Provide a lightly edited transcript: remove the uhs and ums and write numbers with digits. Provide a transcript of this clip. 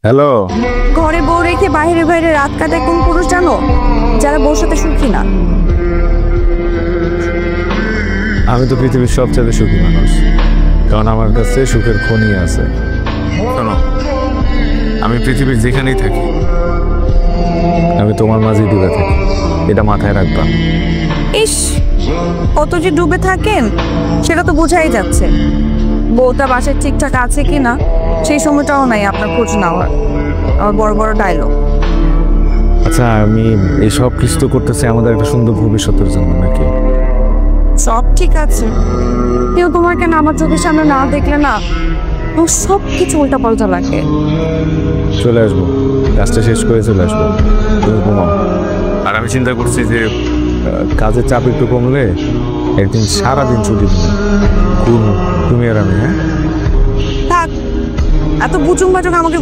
Hello. ঘরে বউ রেখে বাইরে বাইরে রাত কাটায় কোন পুরুষ জানো? যারা বউর সাথে সুখী না। আমি তো পৃথিবীর সবচেয়ে সুখী মানুষ, কারণ আমার কাছে সুখের খনি আছে। শোনো, আমি পৃথিবীর যেখানেই থাকি আমি তোমার মাঝেই ডুবে থাকি, এটা মাথায় রাখবা। ইস, কত যে ডুবে থাকেন সেটা তো বোঝাই যাচ্ছে। বউটা বাসায় ঠিকঠাক আছে কিনা সেই সময়টাও নাই আপনার খোঁজ নেওয়ার। আমার বড় বড় ডায়লগ। আচ্ছা, আমি এই সব কিছু তো করতেছি আমাদের একটা সুন্দর ভবিষ্যতের জন্য, নাকি? সব ঠিক আছে, কেউ তোমাকে না আমার চোখের সামনে না দেখলে না আমার সব কিছু উল্টা পাল্টা লাগে। চলে আসবো, কাজটা শেষ করে চলে আসবো, তুমি ঘুমাও। আর আমি চিন্তা করছি যে কাজের চাপ একটু কমলে একদিন সারাদিন ছুটি দিন তুমি আর আমি। হ্যাঁ, থাক, এত বুচুং বাচুং আমাকে